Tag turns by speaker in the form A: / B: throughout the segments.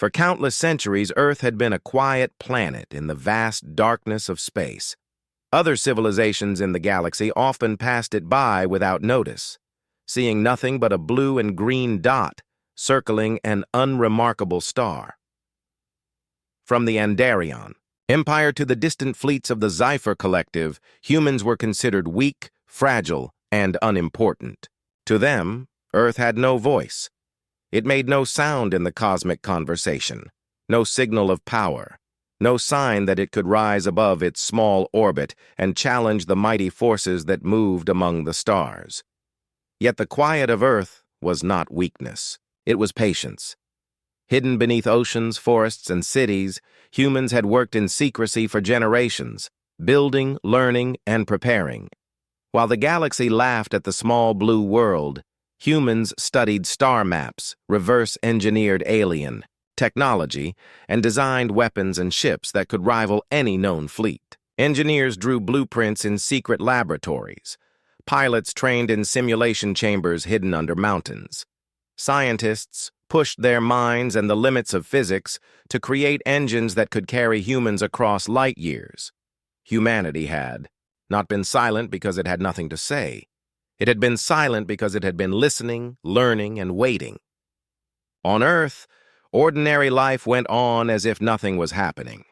A: For countless centuries, Earth had been a quiet planet in the vast darkness of space. Other civilizations in the galaxy often passed it by without notice, seeing nothing but a blue and green dot circling an unremarkable star. From the Andarion Empire to the distant fleets of the Sci-Fi collective, humans were considered weak, fragile, and unimportant. To them, Earth had no voice. It made no sound in the cosmic conversation, no signal of power, no sign that it could rise above its small orbit and challenge the mighty forces that moved among the stars. Yet the quiet of Earth was not weakness. It was patience. Hidden beneath oceans, forests, and cities, humans had worked in secrecy for generations, building, learning, and preparing. While the galaxy laughed at the small blue world, humans studied star maps, reverse-engineered alien technology, and designed weapons and ships that could rival any known fleet. Engineers drew blueprints in secret laboratories. Pilots trained in simulation chambers hidden under mountains. Scientists pushed their minds and the limits of physics to create engines that could carry humans across light years. Humanity had not been silent because it had nothing to say. It had been silent because it had been listening, learning, and waiting. On Earth, ordinary life went on as if nothing was happening.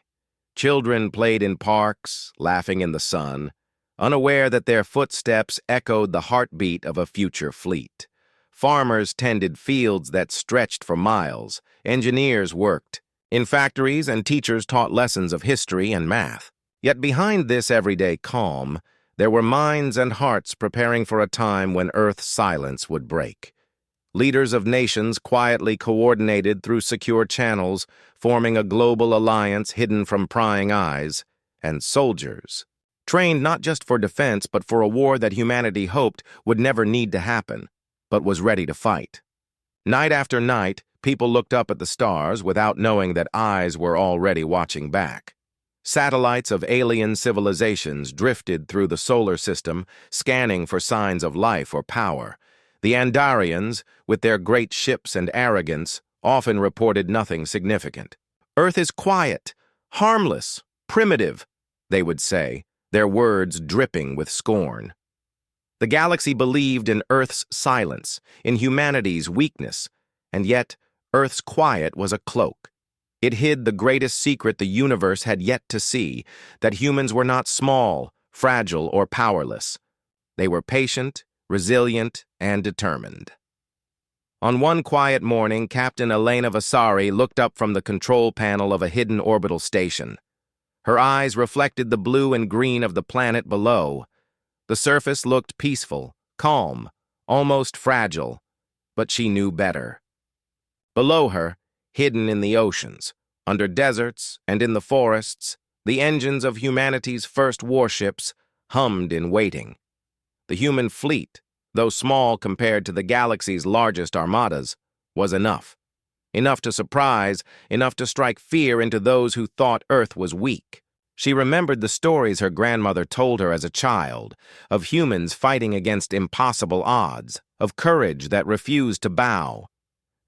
A: Children played in parks, laughing in the sun, unaware that their footsteps echoed the heartbeat of a future fleet. Farmers tended fields that stretched for miles. Engineers worked in factories, and teachers taught lessons of history and math. Yet behind this everyday calm, there were minds and hearts preparing for a time when Earth's silence would break. Leaders of nations quietly coordinated through secure channels, forming a global alliance hidden from prying eyes, and soldiers, trained not just for defense but for a war that humanity hoped would never need to happen, but was ready to fight. Night after night, people looked up at the stars without knowing that eyes were already watching back. Satellites of alien civilizations drifted through the solar system, scanning for signs of life or power. The Andarians, with their great ships and arrogance, often reported nothing significant. "Earth is quiet, harmless, primitive," they would say, their words dripping with scorn. The galaxy believed in Earth's silence, in humanity's weakness, and yet Earth's quiet was a cloak. It hid the greatest secret the universe had yet to see, that humans were not small, fragile, or powerless. They were patient, resilient, and determined. On one quiet morning, Captain Elena Vasari looked up from the control panel of a hidden orbital station. Her eyes reflected the blue and green of the planet below. The surface looked peaceful, calm, almost fragile, but she knew better. Below her, hidden in the oceans, under deserts, and in the forests, the engines of humanity's first warships hummed in waiting. The human fleet, though small compared to the galaxy's largest armadas, was enough. Enough to surprise, enough to strike fear into those who thought Earth was weak. She remembered the stories her grandmother told her as a child, of humans fighting against impossible odds, of courage that refused to bow.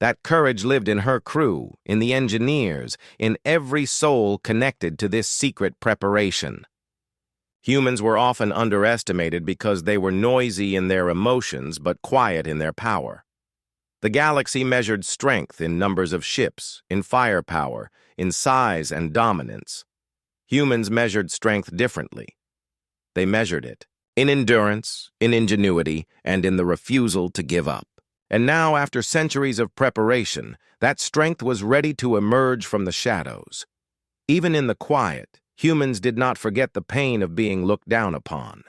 A: That courage lived in her crew, in the engineers, in every soul connected to this secret preparation. Humans were often underestimated because they were noisy in their emotions but quiet in their power. The galaxy measured strength in numbers of ships, in firepower, in size and dominance. Humans measured strength differently. They measured it in endurance, in ingenuity, and in the refusal to give up. And now, after centuries of preparation, that strength was ready to emerge from the shadows. Even in the quiet, humans did not forget the pain of being looked down upon.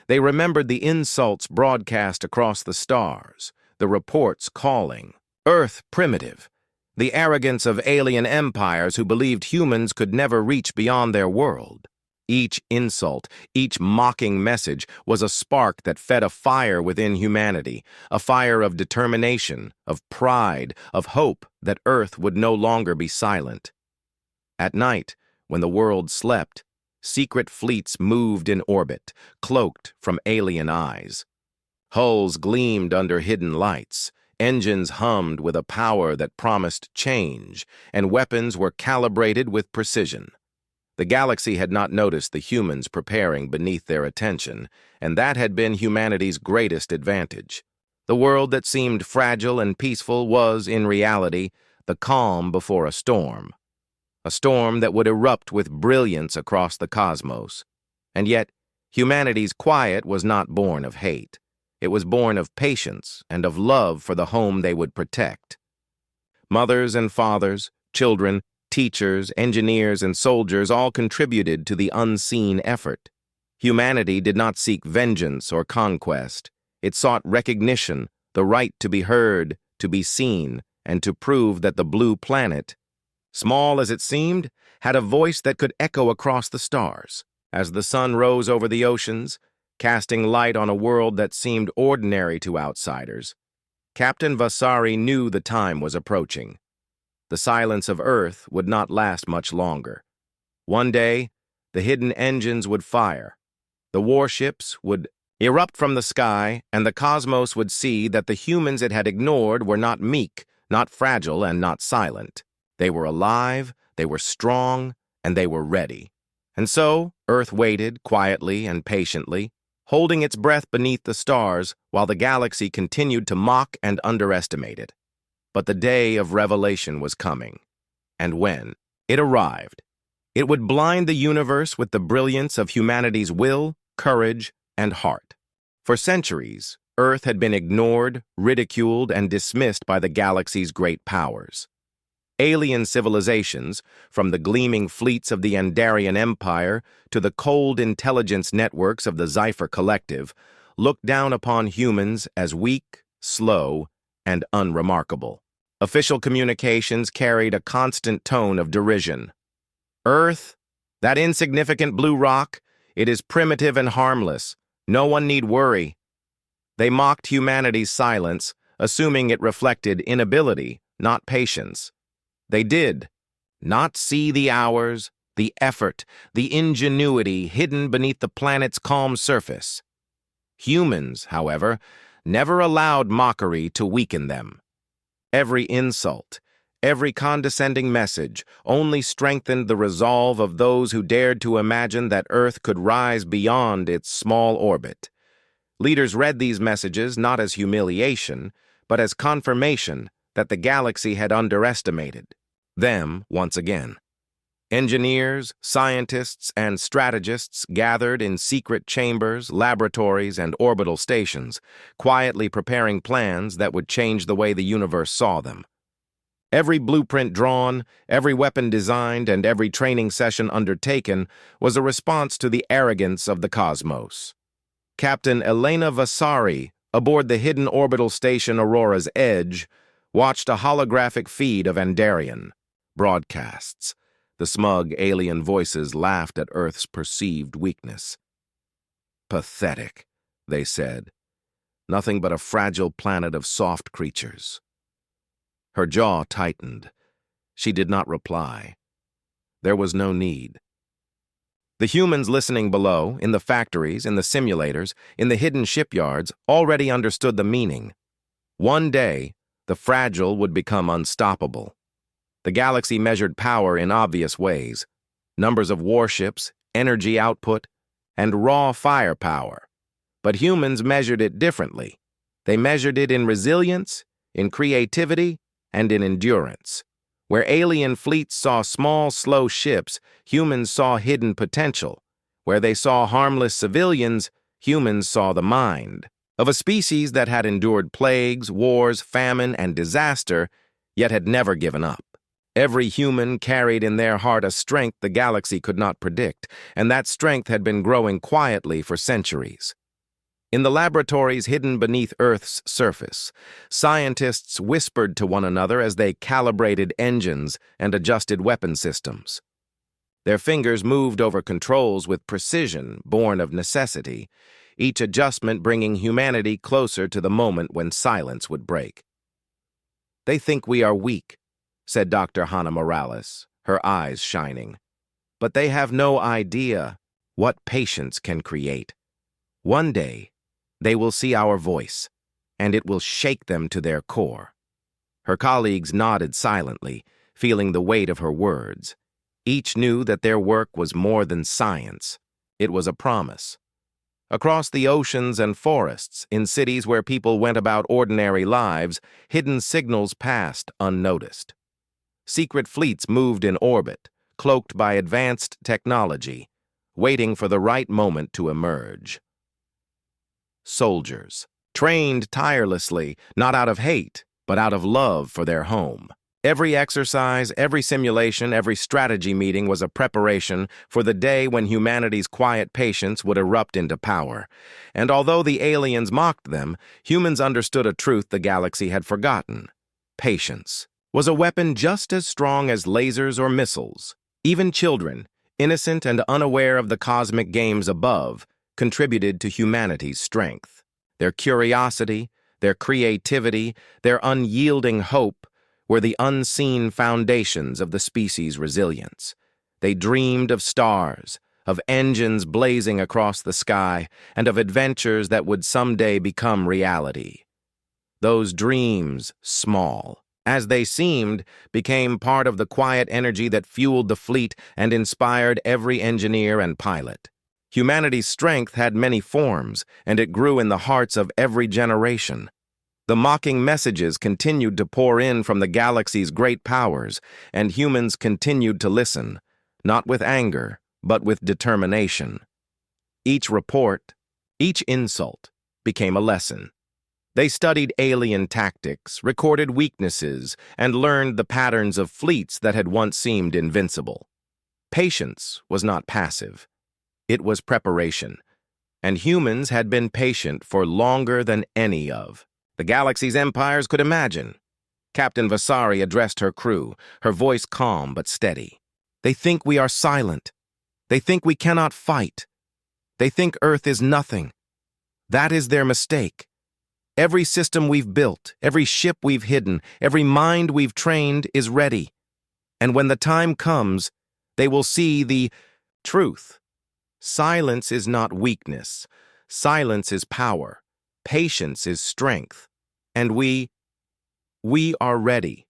A: They remembered the insults broadcast across the stars, the reports calling Earth primitive, the arrogance of alien empires who believed humans could never reach beyond their world. Each insult, each mocking message was a spark that fed a fire within humanity, a fire of determination, of pride, of hope that Earth would no longer be silent. At night, when the world slept, secret fleets moved in orbit, cloaked from alien eyes. Hulls gleamed under hidden lights. Engines hummed with a power that promised change, and weapons were calibrated with precision. The galaxy had not noticed the humans preparing beneath their attention, and that had been humanity's greatest advantage. The world that seemed fragile and peaceful was, in reality, the calm before a storm that would erupt with brilliance across the cosmos. And yet, humanity's quiet was not born of hate. It was born of patience and of love for the home they would protect. Mothers and fathers, children, teachers, engineers, and soldiers all contributed to the unseen effort. Humanity did not seek vengeance or conquest. It sought recognition, the right to be heard, to be seen, and to prove that the blue planet, small as it seemed, had a voice that could echo across the stars. As the sun rose over the oceans, casting light on a world that seemed ordinary to outsiders, Captain Vasari knew the time was approaching. The silence of Earth would not last much longer. One day, the hidden engines would fire. The warships would erupt from the sky, and the cosmos would see that the humans it had ignored were not meek, not fragile, and not silent. They were alive, they were strong, and they were ready. And so, Earth waited quietly and patiently, holding its breath beneath the stars while the galaxy continued to mock and underestimate it. But the day of revelation was coming. And when it arrived, it would blind the universe with the brilliance of humanity's will, courage, and heart. For centuries, Earth had been ignored, ridiculed, and dismissed by the galaxy's great powers. Alien civilizations, from the gleaming fleets of the Andarian Empire to the cold intelligence networks of the Sci-Fi Collective, looked down upon humans as weak, slow, and unremarkable. Official communications carried a constant tone of derision. Earth, that insignificant blue rock, it is primitive and harmless. No one need worry. They mocked humanity's silence, assuming it reflected inability, not patience. They did not see the hours, the effort, the ingenuity hidden beneath the planet's calm surface. Humans, however, never allowed mockery to weaken them. Every insult, every condescending message only strengthened the resolve of those who dared to imagine that Earth could rise beyond its small orbit. Leaders read these messages not as humiliation, but as confirmation that the galaxy had underestimated them once again. Engineers, scientists, and strategists gathered in secret chambers, laboratories, and orbital stations, quietly preparing plans that would change the way the universe saw them. Every blueprint drawn, every weapon designed, and every training session undertaken was a response to the arrogance of the cosmos. Captain Elena Vasari, aboard the hidden orbital station Aurora's Edge, watched a holographic feed of Andarian broadcasts. The smug alien voices laughed at Earth's perceived weakness. Pathetic, they said. Nothing but a fragile planet of soft creatures. Her jaw tightened. She did not reply. There was no need. The humans listening below, in the factories, in the simulators, in the hidden shipyards, already understood the meaning. One day, the fragile would become unstoppable. The galaxy measured power in obvious ways: numbers of warships, energy output, and raw firepower. But humans measured it differently. They measured it in resilience, in creativity, and in endurance. Where alien fleets saw small, slow ships, humans saw hidden potential. Where they saw harmless civilians, humans saw the mind of a species that had endured plagues, wars, famine, and disaster, yet had never given up. Every human carried in their heart a strength the galaxy could not predict, and that strength had been growing quietly for centuries. In the laboratories hidden beneath Earth's surface, scientists whispered to one another as they calibrated engines and adjusted weapon systems. Their fingers moved over controls with precision born of necessity, each adjustment bringing humanity closer to the moment when silence would break. "They think we are weak," said Dr. Hannah Morales, her eyes shining. "But they have no idea what patience can create. One day, they will see our voice, and it will shake them to their core. Her colleagues nodded silently, feeling the weight of her words. Each knew that their work was more than science. It was a promise. Across the oceans and forests, in cities where people went about ordinary lives, hidden signals passed unnoticed. Secret fleets moved in orbit, cloaked by advanced technology, waiting for the right moment to emerge. Soldiers, trained tirelessly, not out of hate, but out of love for their home. Every exercise, every simulation, every strategy meeting was a preparation for the day when humanity's quiet patience would erupt into power. And although the aliens mocked them, humans understood a truth the galaxy had forgotten. Patience was a weapon just as strong as lasers or missiles. Even children, innocent and unaware of the cosmic games above, contributed to humanity's strength. Their curiosity, their creativity, their unyielding hope were the unseen foundations of the species' resilience. They dreamed of stars, of engines blazing across the sky, and of adventures that would someday become reality. Those dreams, small as they seemed, became part of the quiet energy that fueled the fleet and inspired every engineer and pilot. Humanity's strength had many forms, and it grew in the hearts of every generation. The mocking messages continued to pour in from the galaxy's great powers, and humans continued to listen, not with anger, but with determination. Each report, each insult, became a lesson. They studied alien tactics, recorded weaknesses, and learned the patterns of fleets that had once seemed invincible. Patience was not passive. It was preparation, and humans had been patient for longer than any of the galaxy's empires could imagine. Captain Vasari addressed her crew, her voice calm but steady. They think we are silent. They think we cannot fight. They think Earth is nothing. That is their mistake. Every system we've built, every ship we've hidden, every mind we've trained is ready. And when the time comes, they will see the truth. Silence is not weakness. Silence is power. Patience is strength. And we are ready.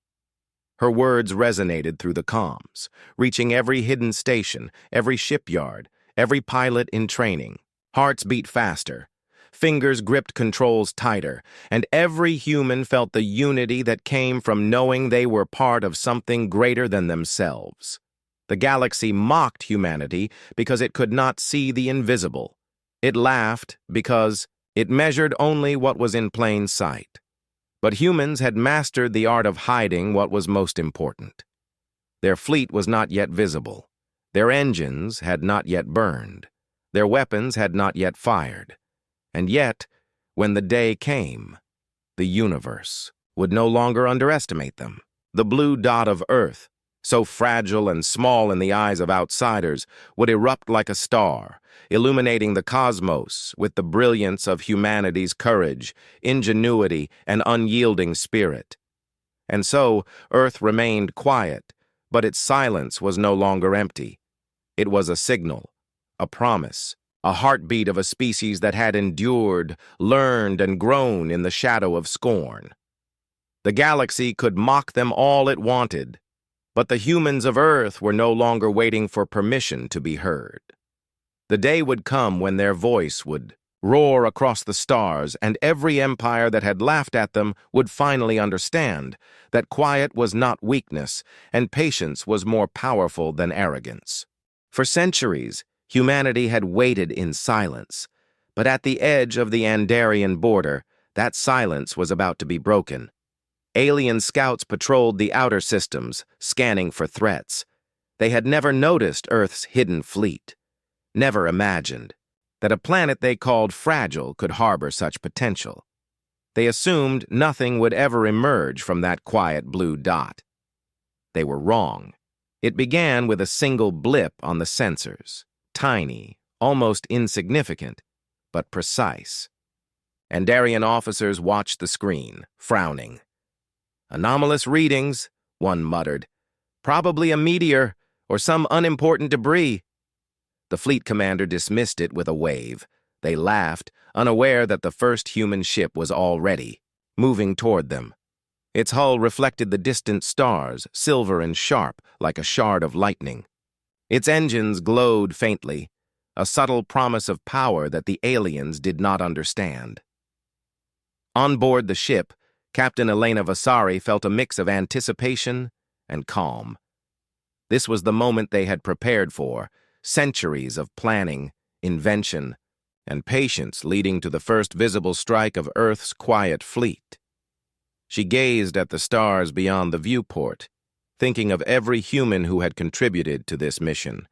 A: Her words resonated through the comms, reaching every hidden station, every shipyard, every pilot in training. Hearts beat faster. Fingers gripped controls tighter, and every human felt the unity that came from knowing they were part of something greater than themselves. The galaxy mocked humanity because it could not see the invisible. It laughed because it measured only what was in plain sight. But humans had mastered the art of hiding what was most important. Their fleet was not yet visible. Their engines had not yet burned. Their weapons had not yet fired. And yet, when the day came, the universe would no longer underestimate them. The blue dot of Earth, so fragile and small in the eyes of outsiders, would erupt like a star, illuminating the cosmos with the brilliance of humanity's courage, ingenuity, and unyielding spirit. And so, Earth remained quiet, but its silence was no longer empty. It was a signal, a promise, a heartbeat of a species that had endured, learned, and grown in the shadow of scorn. The galaxy could mock them all it wanted, but the humans of Earth were no longer waiting for permission to be heard. The day would come when their voice would roar across the stars, and every empire that had laughed at them would finally understand that quiet was not weakness, and patience was more powerful than arrogance. For centuries, humanity had waited in silence, but at the edge of the Andarian border, that silence was about to be broken. Alien scouts patrolled the outer systems, scanning for threats. They had never noticed Earth's hidden fleet, never imagined that a planet they called fragile could harbor such potential. They assumed nothing would ever emerge from that quiet blue dot. They were wrong. It began with a single blip on the sensors. Tiny, almost insignificant, but precise. Andarian officers watched the screen, frowning. "Anomalous readings," one muttered. "Probably a meteor or some unimportant debris." The fleet commander dismissed it with a wave. They laughed, unaware that the first human ship was already moving toward them. Its hull reflected the distant stars, silver and sharp, like a shard of lightning. Its engines glowed faintly, a subtle promise of power that the aliens did not understand. On board the ship, Captain Elena Vasari felt a mix of anticipation and calm. This was the moment they had prepared for, centuries of planning, invention, and patience leading to the first visible strike of Earth's quiet fleet. She gazed at the stars beyond the viewport, thinking of every human who had contributed to this mission,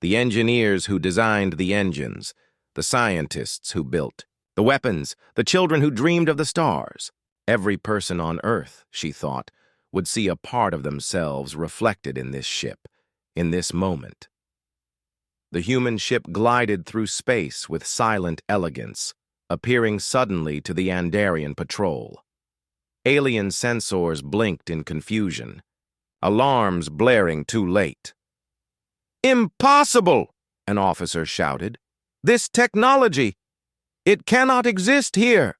A: the engineers who designed the engines, the scientists who built, the weapons, the children who dreamed of the stars. Every person on Earth, she thought, would see a part of themselves reflected in this ship, in this moment. The human ship glided through space with silent elegance, appearing suddenly to the Andarian patrol. Alien sensors blinked in confusion, alarms blaring too late. "Impossible!" an officer shouted. "This technology! It cannot exist here!"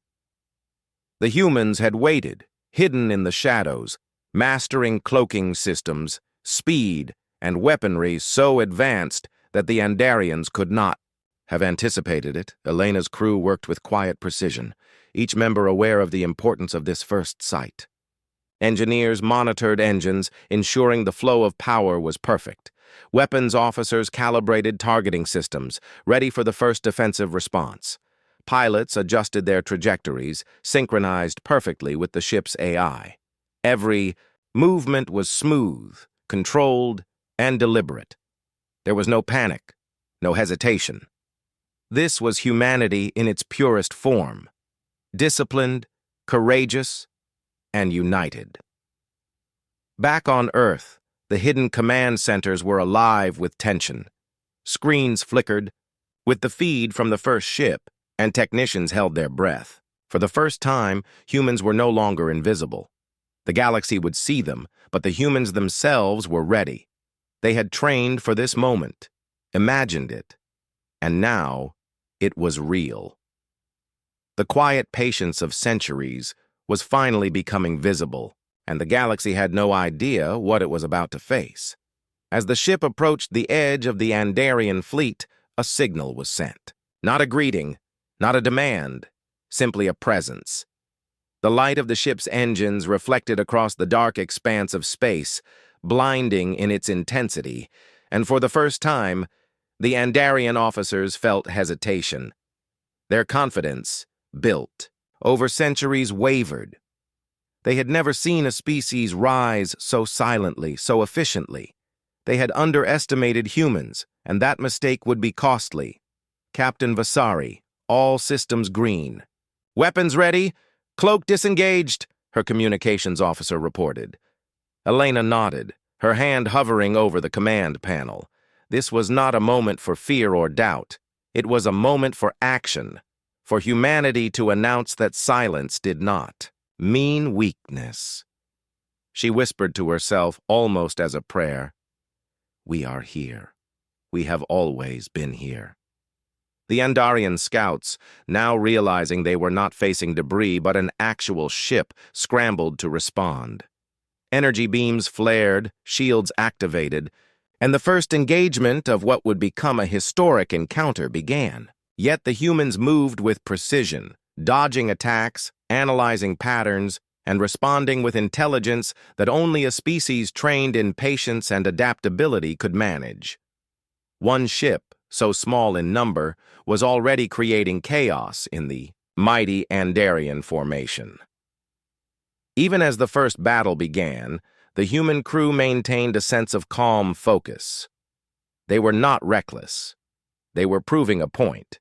A: The humans had waited, hidden in the shadows, mastering cloaking systems, speed, and weaponry so advanced that the Andarians could not have anticipated it. Elena's crew worked with quiet precision, each member aware of the importance of this first sight. Engineers monitored engines, ensuring the flow of power was perfect. Weapons officers calibrated targeting systems, ready for the first defensive response. Pilots adjusted their trajectories, synchronized perfectly with the ship's AI. Every movement was smooth, controlled, and deliberate. There was no panic, no hesitation. This was humanity in its purest form, disciplined, courageous, and united. Back on Earth, the hidden command centers were alive with tension. Screens flickered, with the feed from the first ship, and technicians held their breath. For the first time, humans were no longer invisible. The galaxy would see them, but the humans themselves were ready. They had trained for this moment, imagined it, and now it was real. The quiet patience of centuries was finally becoming visible, and the galaxy had no idea what it was about to face. As the ship approached the edge of the Andarian fleet, a signal was sent. Not a greeting, not a demand, simply a presence. The light of the ship's engines reflected across the dark expanse of space, blinding in its intensity, and for the first time, the Andarian officers felt hesitation. Their confidence, built over centuries, wavered. They had never seen a species rise so silently, so efficiently. They had underestimated humans, and that mistake would be costly. Captain Vasari, all systems green. "Weapons ready, cloak disengaged," her communications officer reported. Elena nodded, her hand hovering over the command panel. This was not a moment for fear or doubt. It was a moment for action, for humanity to announce that silence did not mean weakness. She whispered to herself, almost as a prayer, "We are here. We have always been here." The Andarian scouts, now realizing they were not facing debris but an actual ship, scrambled to respond. Energy beams flared, shields activated, and the first engagement of what would become a historic encounter began. Yet the humans moved with precision, dodging attacks, analyzing patterns, and responding with intelligence that only a species trained in patience and adaptability could manage. One ship, so small in number, was already creating chaos in the mighty Andarian formation. Even as the first battle began, the human crew maintained a sense of calm focus. They were not reckless. They were proving a point.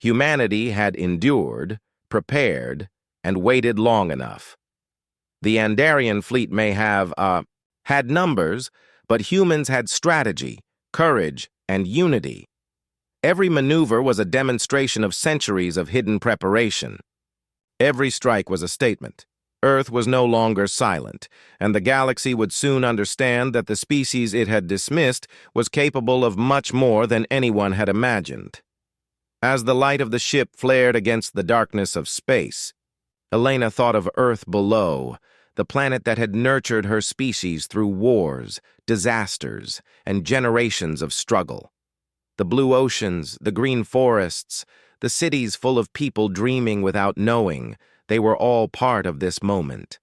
A: Humanity had endured, prepared, and waited long enough. The Andarian fleet may have, had numbers, but humans had strategy, courage, and unity. Every maneuver was a demonstration of centuries of hidden preparation. Every strike was a statement. Earth was no longer silent, and the galaxy would soon understand that the species it had dismissed was capable of much more than anyone had imagined. As the light of the ship flared against the darkness of space, Elena thought of Earth below, the planet that had nurtured her species through wars, disasters, and generations of struggle. The blue oceans, the green forests, the cities full of people dreaming without knowing, they were all part of this moment.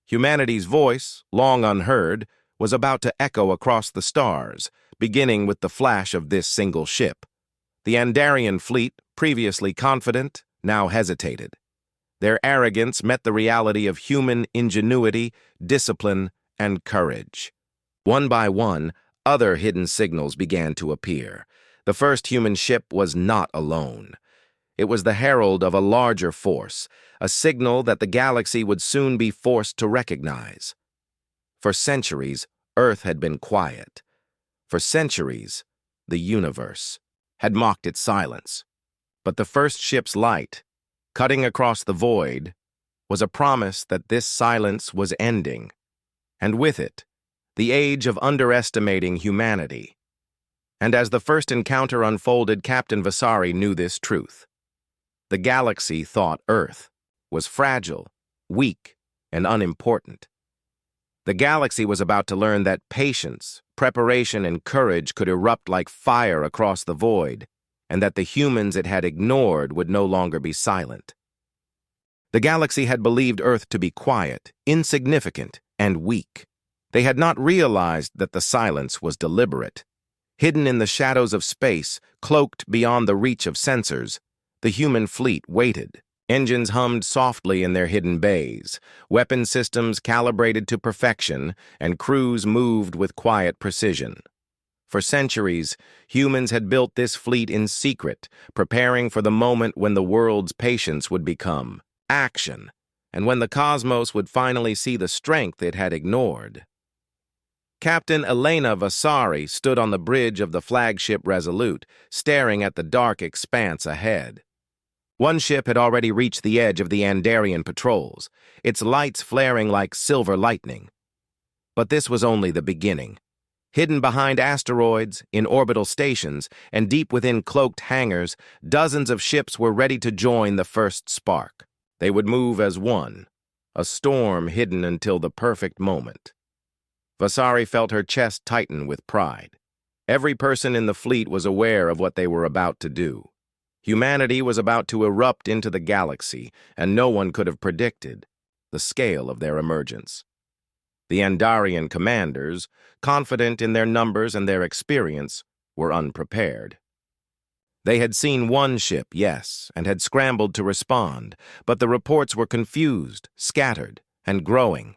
A: Humanity's voice, long unheard, was about to echo across the stars, beginning with the flash of this single ship. The Andarian fleet, previously confident, now hesitated. Their arrogance met the reality of human ingenuity, discipline, and courage. One by one, other hidden signals began to appear. The first human ship was not alone. It was the herald of a larger force, a signal that the galaxy would soon be forced to recognize. For centuries, Earth had been quiet. For centuries, the universe had mocked its silence. But the first ship's light, cutting across the void, was a promise that this silence was ending, and with it, the age of underestimating humanity. And as the first encounter unfolded, Captain Vasari knew this truth. The galaxy thought Earth was fragile, weak, and unimportant. The galaxy was about to learn that patience, preparation, and courage could erupt like fire across the void, and that the humans it had ignored would no longer be silent. The galaxy had believed Earth to be quiet, insignificant, and weak. They had not realized that the silence was deliberate. Hidden in the shadows of space, cloaked beyond the reach of sensors, the human fleet waited. Engines hummed softly in their hidden bays, weapon systems calibrated to perfection, and crews moved with quiet precision. For centuries, humans had built this fleet in secret, preparing for the moment when the world's patience would become action, and when the cosmos would finally see the strength it had ignored. Captain Elena Vasari stood on the bridge of the flagship Resolute, staring at the dark expanse ahead. One ship had already reached the edge of the Andarian patrols, its lights flaring like silver lightning. But this was only the beginning. Hidden behind asteroids, in orbital stations, and deep within cloaked hangars, dozens of ships were ready to join the first spark. They would move as one, a storm hidden until the perfect moment. Vasari felt her chest tighten with pride. Every person in the fleet was aware of what they were about to do. Humanity was about to erupt into the galaxy, and no one could have predicted the scale of their emergence. The Andarian commanders, confident in their numbers and their experience, were unprepared. They had seen one ship, yes, and had scrambled to respond, but the reports were confused, scattered, and growing.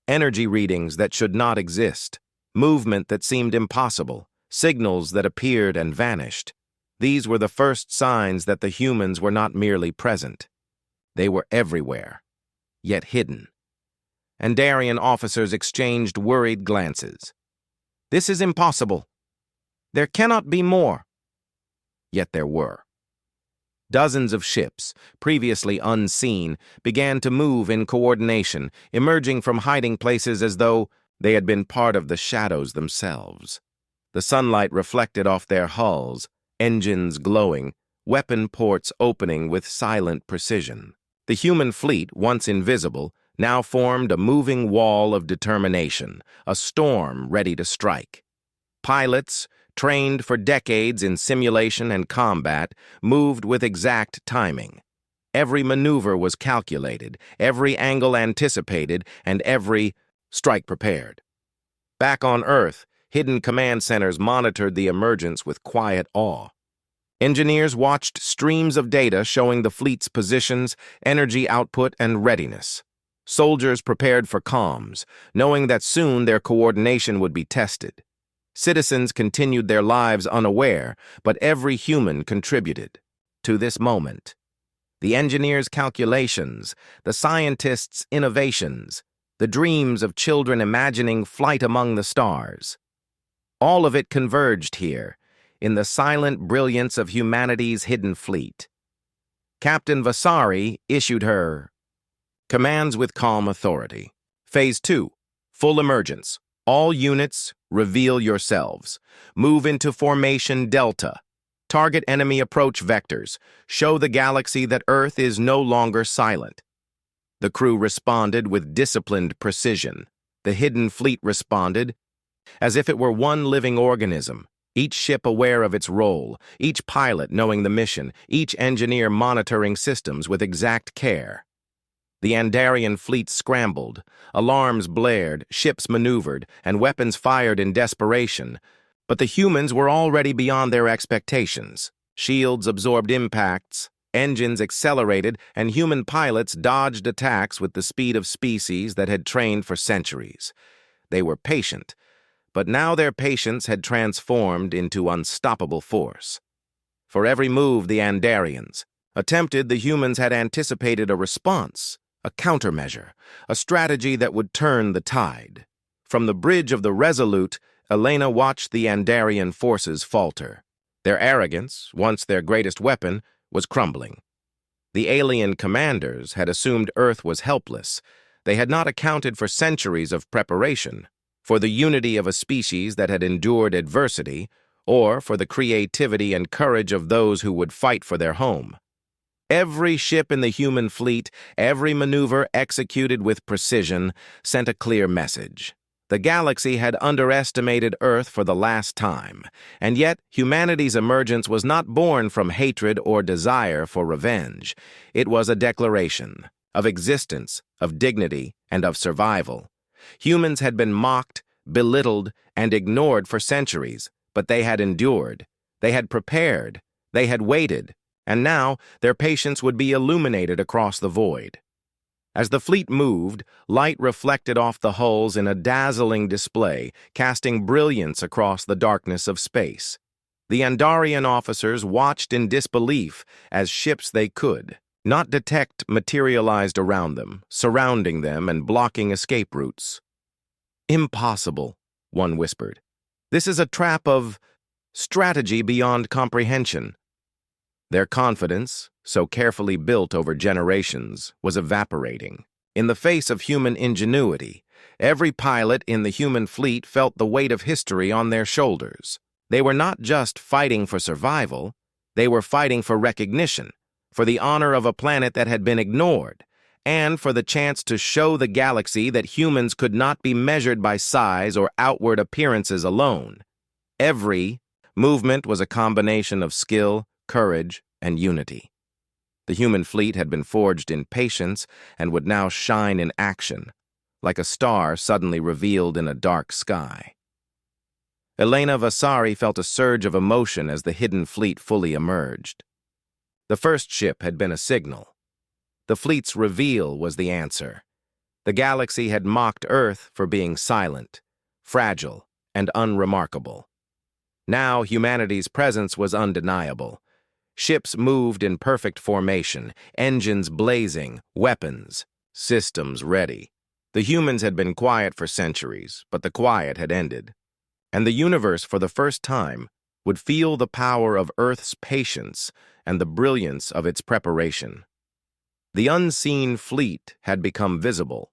A: Energy readings that should not exist, movement that seemed impossible, signals that appeared and vanished. These were the first signs that the humans were not merely present. They were everywhere, yet hidden. Andarian officers exchanged worried glances. "This is impossible. There cannot be more." Yet there were. Dozens of ships, previously unseen, began to move in coordination, emerging from hiding places as though they had been part of the shadows themselves. The sunlight reflected off their hulls, engines glowing, weapon ports opening with silent precision. The human fleet, once invisible, now formed a moving wall of determination, a storm ready to strike. Pilots, trained for decades in simulation and combat, moved with exact timing. Every maneuver was calculated, every angle anticipated, and every strike prepared. Back on Earth, hidden command centers monitored the emergence with quiet awe. Engineers watched streams of data showing the fleet's positions, energy output, and readiness. Soldiers prepared for comms, knowing that soon their coordination would be tested. Citizens continued their lives unaware, but every human contributed to this moment. The engineers' calculations, the scientists' innovations, the dreams of children imagining flight among the stars. All of it converged here, in the silent brilliance of humanity's hidden fleet. Captain Vasari issued her commands with calm authority. Phase 2, full emergence. All units, reveal yourselves. Move into Formation Delta. Target enemy approach vectors. Show the galaxy that Earth is no longer silent. The crew responded with disciplined precision. The hidden fleet responded as if it were one living organism, each ship aware of its role, each pilot knowing the mission, each engineer monitoring systems with exact care. The Andarian fleet scrambled, alarms blared, ships maneuvered, and weapons fired in desperation, but the humans were already beyond their expectations. Shields absorbed impacts, engines accelerated, and human pilots dodged attacks with the speed of species that had trained for centuries. They were patient, but now their patience had transformed into unstoppable force. For every move the Andarians attempted, the humans had anticipated a response, a countermeasure, a strategy that would turn the tide. From the bridge of the Resolute, Elena watched the Andarian forces falter. Their arrogance, once their greatest weapon, was crumbling. The alien commanders had assumed Earth was helpless. They had not accounted for centuries of preparation, for the unity of a species that had endured adversity, or for the creativity and courage of those who would fight for their home. Every ship in the human fleet, every maneuver executed with precision, sent a clear message. The galaxy had underestimated Earth for the last time, and yet humanity's emergence was not born from hatred or desire for revenge. It was a declaration of existence, of dignity, and of survival. Humans had been mocked, belittled, and ignored for centuries, but they had endured. They had prepared. They had waited. And now their patience would be illuminated across the void. As the fleet moved, light reflected off the hulls in a dazzling display, casting brilliance across the darkness of space. The Andarian officers watched in disbelief as ships they could not detect materialized around them, surrounding them and blocking escape routes. "Impossible," one whispered. "This is a trap of strategy beyond comprehension." Their confidence, so carefully built over generations, was evaporating. In the face of human ingenuity, every pilot in the human fleet felt the weight of history on their shoulders. They were not just fighting for survival, they were fighting for recognition, for the honor of a planet that had been ignored, and for the chance to show the galaxy that humans could not be measured by size or outward appearances alone. Every movement was a combination of skill, courage, and unity. The human fleet had been forged in patience and would now shine in action, like a star suddenly revealed in a dark sky. Elena Vasari felt a surge of emotion as the hidden fleet fully emerged. The first ship had been a signal. The fleet's reveal was the answer. The galaxy had mocked Earth for being silent, fragile, and unremarkable. Now humanity's presence was undeniable. Ships moved in perfect formation, engines blazing, weapons, systems ready. The humans had been quiet for centuries, but the quiet had ended. And the universe, for the first time, would feel the power of Earth's patience and the brilliance of its preparation. The unseen fleet had become visible.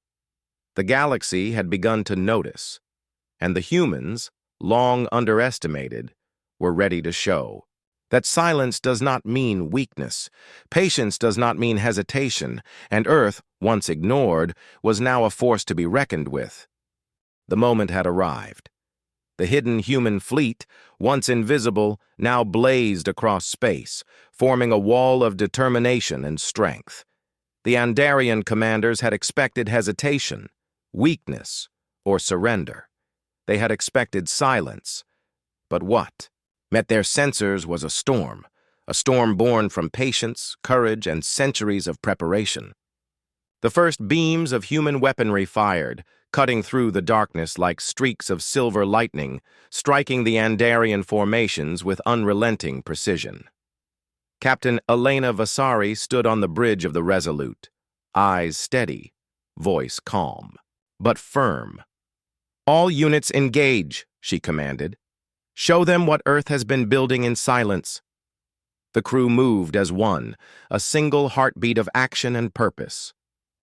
A: The galaxy had begun to notice, and the humans, long underestimated, were ready to show that silence does not mean weakness, patience does not mean hesitation, and Earth, once ignored, was now a force to be reckoned with. The moment had arrived. The hidden human fleet, once invisible, now blazed across space, forming a wall of determination and strength. The Andarian commanders had expected hesitation, weakness, or surrender. They had expected silence. But what met their sensors was a storm born from patience, courage, and centuries of preparation. The first beams of human weaponry fired, cutting through the darkness like streaks of silver lightning, striking the Andarian formations with unrelenting precision. Captain Elena Vasari stood on the bridge of the Resolute, eyes steady, voice calm, but firm. "All units engage," she commanded. "Show them what Earth has been building in silence." The crew moved as one, a single heartbeat of action and purpose.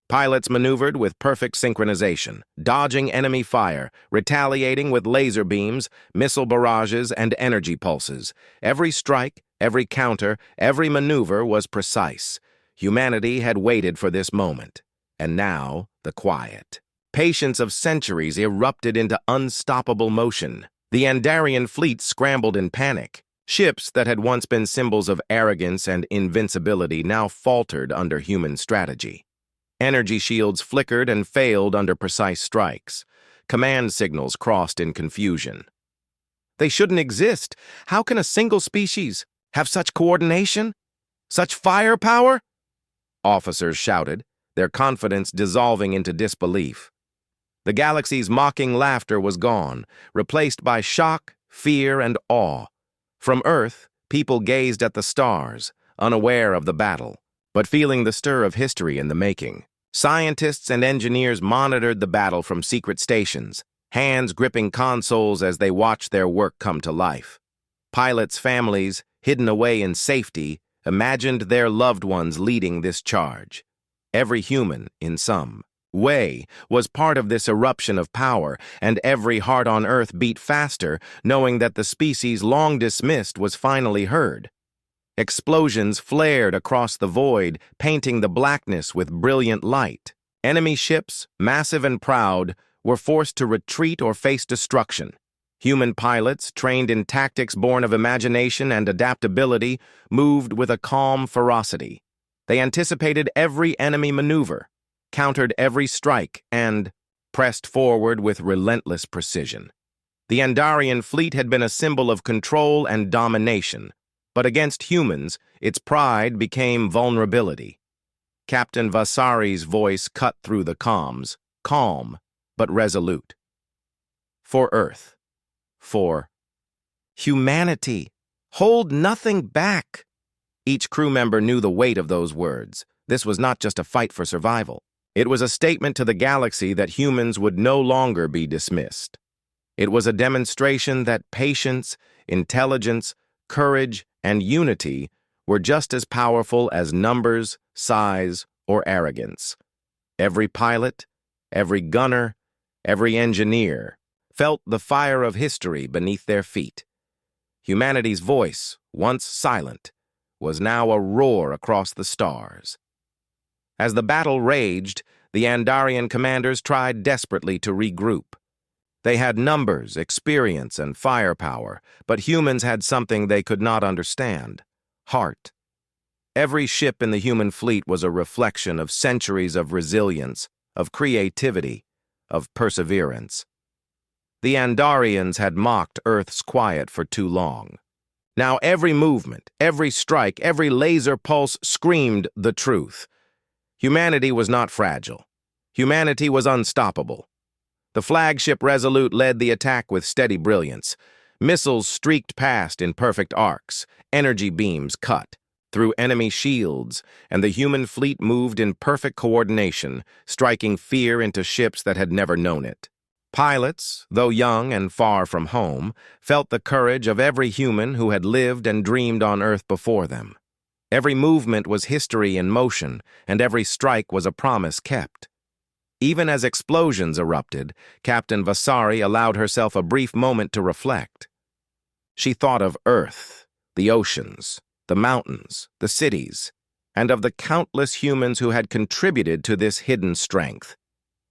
A: Pilots maneuvered with perfect synchronization, dodging enemy fire, retaliating with laser beams, missile barrages, and energy pulses. Every strike, Every counter, every maneuver was precise. Humanity had waited for this moment. And now, the quiet. Patience of centuries erupted into unstoppable motion. The Andarian fleet scrambled in panic. Ships that had once been symbols of arrogance and invincibility now faltered under human strategy. Energy shields flickered and failed under precise strikes. Command signals crossed in confusion. They shouldn't exist. How can a single species have such coordination? Such firepower? Officers shouted, their confidence dissolving into disbelief. The galaxy's mocking laughter was gone, replaced by shock, fear, and awe. From Earth, people gazed at the stars, unaware of the battle, but feeling the stir of history in the making. Scientists and engineers monitored the battle from secret stations, hands gripping consoles as they watched their work come to life. Pilots' families, hidden away in safety, imagined their loved ones leading this charge. Every human, in some way, was part of this eruption of power, and every heart on Earth beat faster, knowing that the species long dismissed was finally heard. Explosions flared across the void, painting the blackness with brilliant light. Enemy ships, massive and proud, were forced to retreat or face destruction. Human pilots, trained in tactics born of imagination and adaptability, moved with a calm ferocity. They anticipated every enemy maneuver, countered every strike, and pressed forward with relentless precision. The Andarian fleet had been a symbol of control and domination, but against humans, its pride became vulnerability. Captain Vasari's voice cut through the comms, calm but resolute. For Earth. For humanity. Hold nothing back. Each crew member knew the weight of those words. This was not just a fight for survival. It was a statement to the galaxy that humans would no longer be dismissed. It was a demonstration that patience, intelligence, courage, and unity were just as powerful as numbers, size, or arrogance. Every pilot, every gunner, every engineer felt the fire of history beneath their feet. Humanity's voice, once silent, was now a roar across the stars. As the battle raged, the Andarian commanders tried desperately to regroup. They had numbers, experience, and firepower, but humans had something they could not understand: heart. Every ship in the human fleet was a reflection of centuries of resilience, of creativity, of perseverance. The Andarians had mocked Earth's quiet for too long. Now every movement, every strike, every laser pulse screamed the truth. Humanity was not fragile. Humanity was unstoppable. The flagship Resolute led the attack with steady brilliance. Missiles streaked past in perfect arcs, energy beams cut through enemy shields, and the human fleet moved in perfect coordination, striking fear into ships that had never known it. Pilots, though young and far from home, felt the courage of every human who had lived and dreamed on Earth before them. Every movement was history in motion, and every strike was a promise kept. Even as explosions erupted, Captain Vasari allowed herself a brief moment to reflect. She thought of Earth, the oceans, the mountains, the cities, and of the countless humans who had contributed to this hidden strength.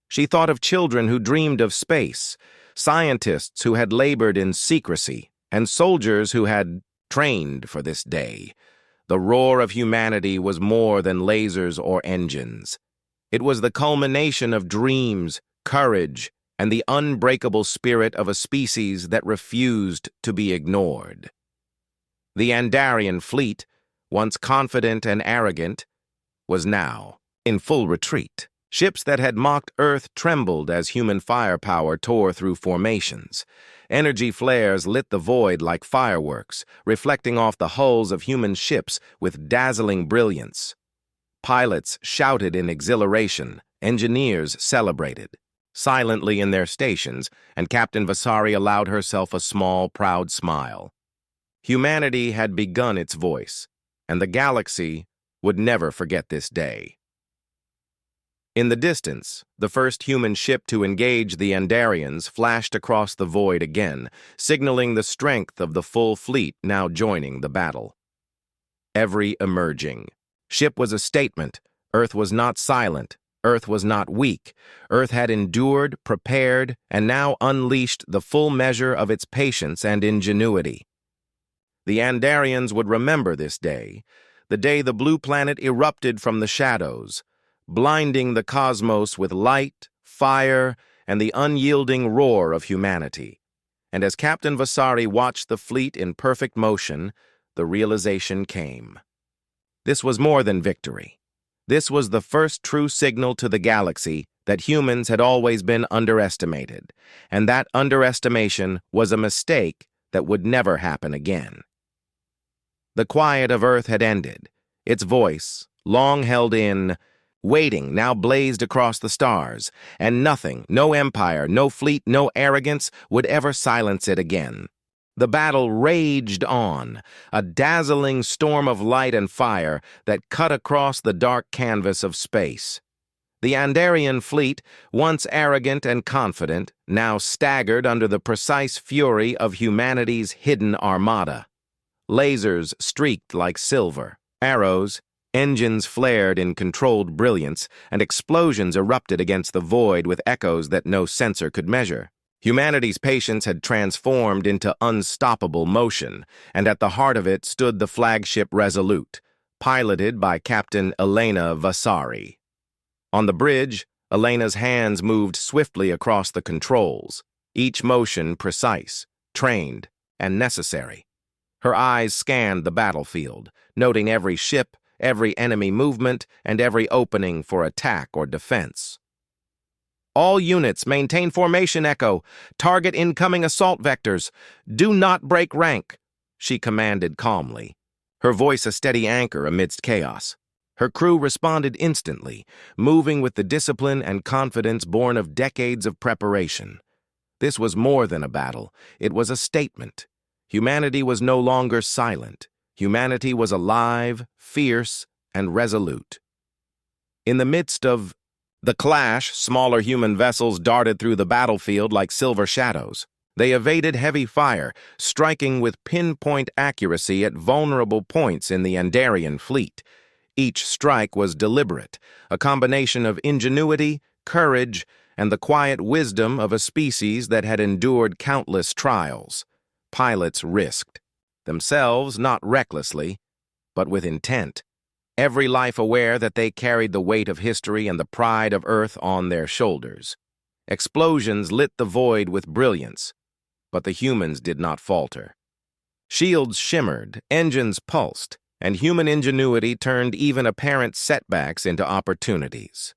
A: She thought of children who dreamed of space, scientists who had labored in secrecy, and soldiers who had trained for this day. The roar of humanity was more than lasers or engines. It was the culmination of dreams, courage, and the unbreakable spirit of a species that refused to be ignored. The Andarian fleet, once confident and arrogant, was now in full retreat. Ships that had mocked Earth trembled as human firepower tore through formations. Energy flares lit the void like fireworks, reflecting off the hulls of human ships with dazzling brilliance. Pilots shouted in exhilaration, engineers celebrated. Silently in their stations, and Captain Vasari allowed herself a small, proud smile. Humanity had begun its voice, and the galaxy would never forget this day. In the distance, the first human ship to engage the Andarians flashed across the void again, signaling the strength of the full fleet now joining the battle. every emerging. Ship was a statement. Earth was not silent. Earth was not weak. Earth had endured, prepared, and now unleashed the full measure of its patience and ingenuity. The Andarians would remember this day, the day the blue planet erupted from the shadows, blinding the cosmos with light, fire, and the unyielding roar of humanity. And as Captain Vasari watched the fleet in perfect motion, the realization came. This was more than victory. This was the first true signal to the galaxy that humans had always been underestimated, and that underestimation was a mistake that would never happen again. The quiet of Earth had ended. Its voice, long held in, waiting, now blazed across the stars, and nothing, no empire, no fleet, no arrogance would ever silence it again. The battle raged on, a dazzling storm of light and fire that cut across the dark canvas of space. The Andarian fleet, once arrogant and confident, now staggered under the precise fury of humanity's hidden armada. Lasers streaked like silver. Arrows, engines flared in controlled brilliance, and explosions erupted against the void with echoes that no sensor could measure. Humanity's patience had transformed into unstoppable motion, and at the heart of it stood the flagship Resolute, piloted by Captain Elena Vasari. On the bridge, Elena's hands moved swiftly across the controls, each motion precise, trained, and necessary. Her eyes scanned the battlefield, noting every ship, every enemy movement, and every opening for attack or defense. All units maintain formation echo. Target incoming assault vectors. Do not break rank, she commanded calmly, her voice a steady anchor amidst chaos. Her crew responded instantly, moving with the discipline and confidence born of decades of preparation. This was more than a battle. It was a statement. Humanity was no longer silent. Humanity was alive, fierce, and resolute. In the midst of the clash, smaller human vessels darted through the battlefield like silver shadows. They evaded heavy fire, striking with pinpoint accuracy at vulnerable points in the Andarian fleet. Each strike was deliberate, a combination of ingenuity, courage, and the quiet wisdom of a species that had endured countless trials. Pilots risked, themselves not recklessly, but with intent. Every life aware that they carried the weight of history and the pride of Earth on their shoulders. Explosions lit the void with brilliance, but the humans did not falter. Shields shimmered, engines pulsed, and human ingenuity turned even apparent setbacks into opportunities.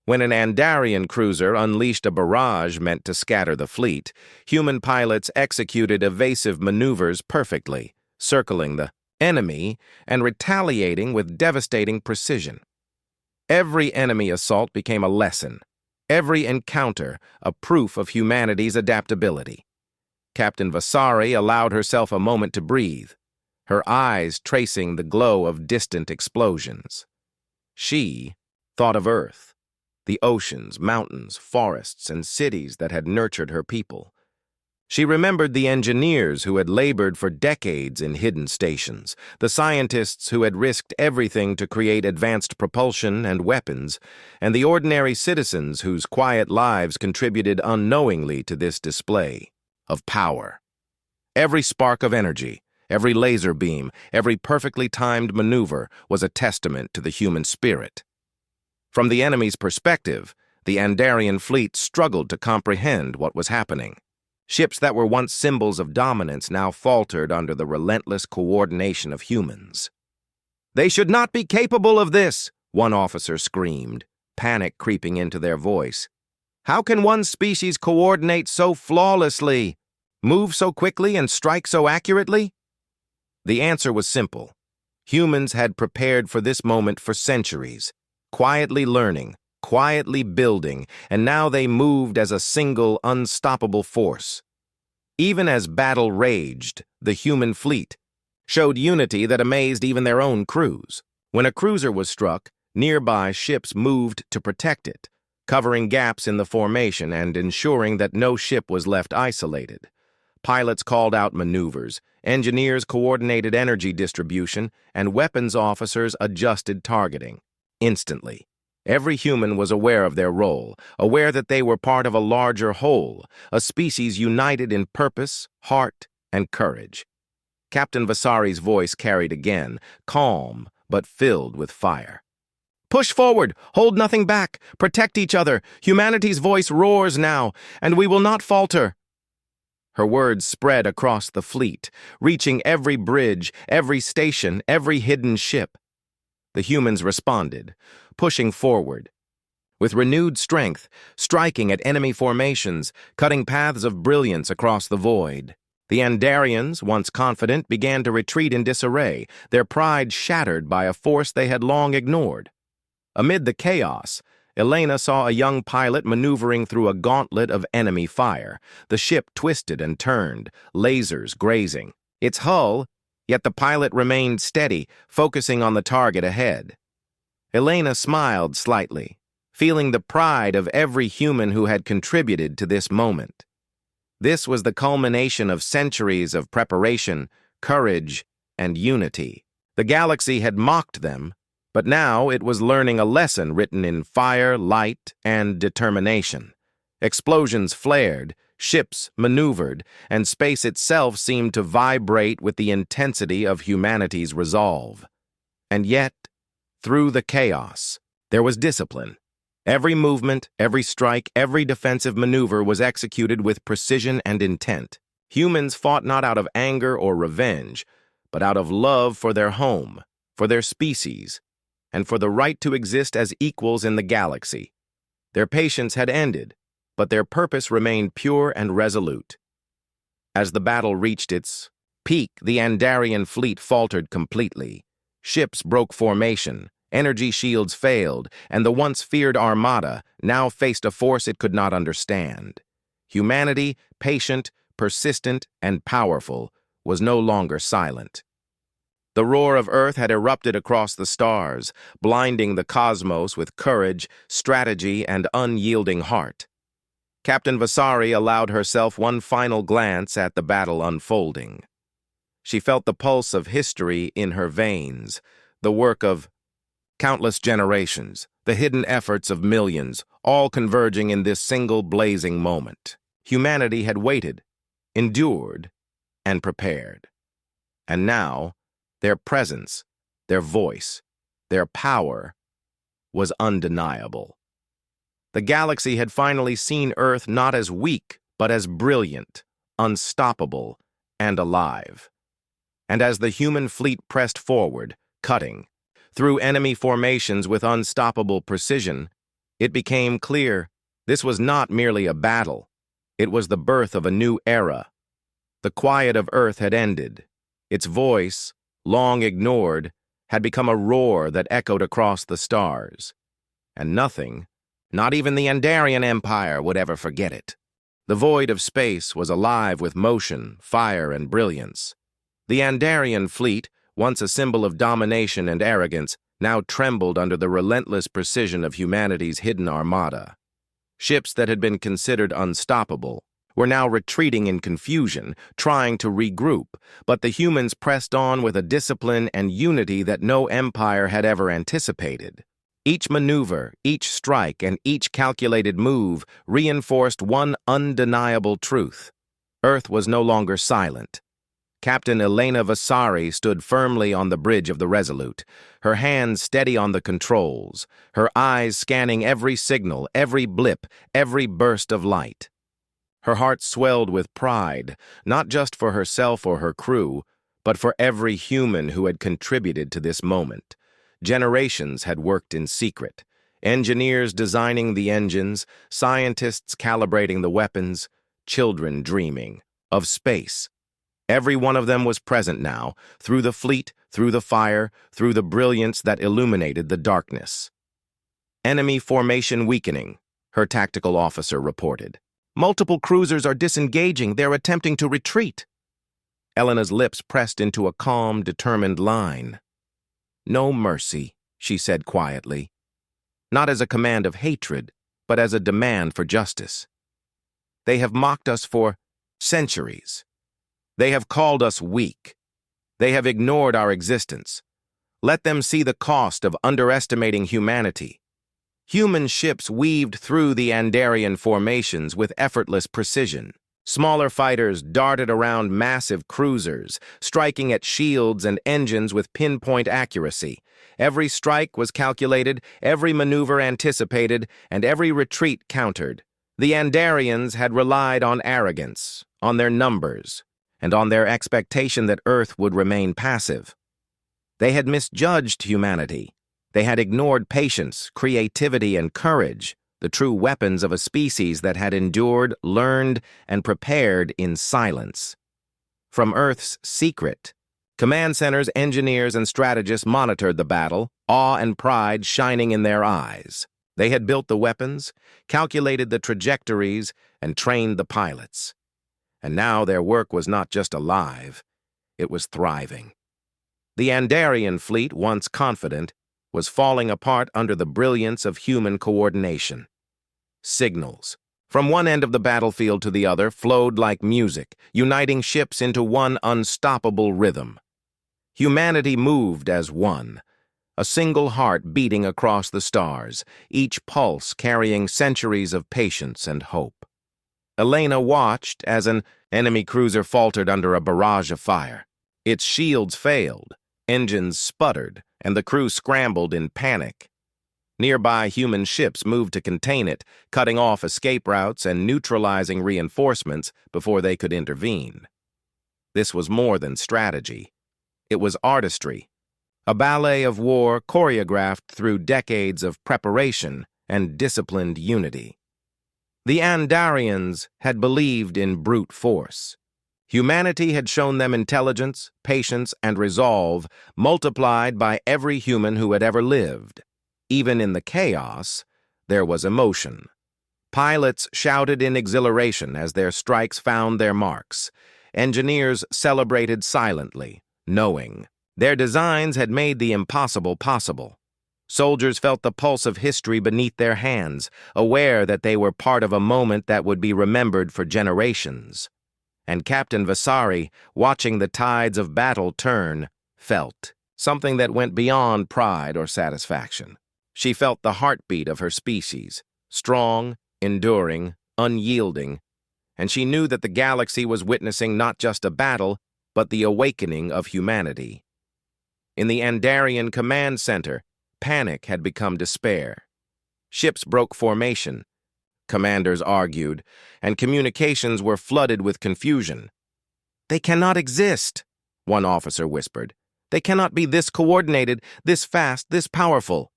A: When an Andarian cruiser unleashed a barrage meant to scatter the fleet, human pilots executed evasive maneuvers perfectly, circling the enemy and retaliating with devastating precision. Every enemy assault became a lesson, every encounter a proof of humanity's adaptability. Captain Vasari allowed herself a moment to breathe, her eyes tracing the glow of distant explosions. She thought of Earth, the oceans, mountains, forests, and cities that had nurtured her people. She remembered the engineers who had labored for decades in hidden stations, the scientists who had risked everything to create advanced propulsion and weapons, and the ordinary citizens whose quiet lives contributed unknowingly to this display of power. Every spark of energy, every laser beam, every perfectly timed maneuver was a testament to the human spirit. From the enemy's perspective, the Andarian fleet struggled to comprehend what was happening. Ships that were once symbols of dominance now faltered under the relentless coordination of humans. "They should not be capable of this," one officer screamed, panic creeping into their voice. "How can one species coordinate so flawlessly, move so quickly, and strike so accurately?" The answer was simple. Humans had prepared for this moment for centuries, quietly learning, quietly building, and now they moved as a single, unstoppable force. Even as battle raged, the human fleet showed unity that amazed even their own crews. When a cruiser was struck, nearby ships moved to protect it, covering gaps in the formation and ensuring that no ship was left isolated. Pilots called out maneuvers, engineers coordinated energy distribution, and weapons officers adjusted targeting. Instantly, every human was aware of their role, aware that they were part of a larger whole, a species united in purpose, heart, and courage. Captain Vasari's voice carried again, calm but filled with fire. "Push forward! Hold nothing back! Protect each other! Humanity's voice roars now, and we will not falter!" Her words spread across the fleet, reaching every bridge, every station, every hidden ship. The humans responded, pushing forward. With renewed strength, striking at enemy formations, cutting paths of brilliance across the void. The Andarians, once confident, began to retreat in disarray, their pride shattered by a force they had long ignored. Amid the chaos, Elena saw a young pilot maneuvering through a gauntlet of enemy fire. The ship twisted and turned, lasers grazing. Its hull, yet the pilot remained steady, focusing on the target ahead. Elena smiled slightly, feeling the pride of every human who had contributed to this moment. This was the culmination of centuries of preparation, courage, and unity. The galaxy had mocked them, but now it was learning a lesson written in fire, light, and determination. Explosions flared, ships maneuvered, and space itself seemed to vibrate with the intensity of humanity's resolve. And yet, through the chaos, there was discipline. Every movement, every strike, every defensive maneuver was executed with precision and intent. Humans fought not out of anger or revenge, but out of love for their home, for their species, and for the right to exist as equals in the galaxy. Their patience had ended, but their purpose remained pure and resolute. As the battle reached its peak, the Andarian fleet faltered completely. Ships broke formation, energy shields failed, and the once feared armada now faced a force it could not understand. Humanity, patient, persistent, and powerful, was no longer silent. The roar of Earth had erupted across the stars, blinding the cosmos with courage, strategy, and unyielding heart. Captain Vasari allowed herself one final glance at the battle unfolding. She felt the pulse of history in her veins, the work of countless generations, the hidden efforts of millions, all converging in this single blazing moment. Humanity had waited, endured, and prepared. And now, their presence, their voice, their power was undeniable. The galaxy had finally seen Earth not as weak, but as brilliant, unstoppable, and alive. And as the human fleet pressed forward, cutting through enemy formations with unstoppable precision, it became clear this was not merely a battle. It was the birth of a new era. The quiet of Earth had ended. Its voice, long ignored, had become a roar that echoed across the stars. And nothing, not even the Andarian Empire, would ever forget it. The void of space was alive with motion, fire, and brilliance. The Andarian fleet, once a symbol of domination and arrogance, now trembled under the relentless precision of humanity's hidden armada. Ships that had been considered unstoppable were now retreating in confusion, trying to regroup, but the humans pressed on with a discipline and unity that no empire had ever anticipated. Each maneuver, each strike, and each calculated move reinforced one undeniable truth. Earth was no longer silent. Captain Elena Vasari stood firmly on the bridge of the Resolute, her hands steady on the controls, her eyes scanning every signal, every blip, every burst of light. Her heart swelled with pride, not just for herself or her crew, but for every human who had contributed to this moment. Generations had worked in secret, engineers designing the engines, scientists calibrating the weapons, children dreaming of space. Every one of them was present now, through the fleet, through the fire, through the brilliance that illuminated the darkness. Enemy formation weakening, her tactical officer reported. Multiple cruisers are disengaging. They're attempting to retreat. Elena's lips pressed into a calm, determined line. No mercy, she said quietly. Not as a command of hatred, but as a demand for justice. They have mocked us for centuries. They have called us weak. They have ignored our existence. Let them see the cost of underestimating humanity. Human ships weaved through the Andarian formations with effortless precision. Smaller fighters darted around massive cruisers, striking at shields and engines with pinpoint accuracy. Every strike was calculated, every maneuver anticipated, and every retreat countered. The Andarians had relied on arrogance, on their numbers, and on their expectation that Earth would remain passive. They had misjudged humanity. They had ignored patience, creativity, and courage, the true weapons of a species that had endured, learned, and prepared in silence. From Earth's secret, command centers, engineers, and strategists monitored the battle, awe and pride shining in their eyes. They had built the weapons, calculated the trajectories, and trained the pilots. And now their work was not just alive, it was thriving. The Andarian fleet, once confident, was falling apart under the brilliance of human coordination. Signals, from one end of the battlefield to the other, flowed like music, uniting ships into one unstoppable rhythm. Humanity moved as one, a single heart beating across the stars, each pulse carrying centuries of patience and hope. Elena watched as an enemy cruiser faltered under a barrage of fire. Its shields failed, engines sputtered, and the crew scrambled in panic. Nearby human ships moved to contain it, cutting off escape routes and neutralizing reinforcements before they could intervene. This was more than strategy. It was artistry, a ballet of war choreographed through decades of preparation and disciplined unity. The Andarians had believed in brute force. Humanity had shown them intelligence, patience, and resolve multiplied by every human who had ever lived. Even in the chaos, there was emotion. Pilots shouted in exhilaration as their strikes found their marks. Engineers celebrated silently, knowing their designs had made the impossible possible. Soldiers felt the pulse of history beneath their hands, aware that they were part of a moment that would be remembered for generations. And Captain Vasari, watching the tides of battle turn, felt something that went beyond pride or satisfaction. She felt the heartbeat of her species, strong, enduring, unyielding, and she knew that the galaxy was witnessing not just a battle, but the awakening of humanity. In the Andarian command center, panic had become despair. Ships broke formation, commanders argued, and communications were flooded with confusion. "They cannot exist," one officer whispered. "They cannot be this coordinated, this fast, this powerful."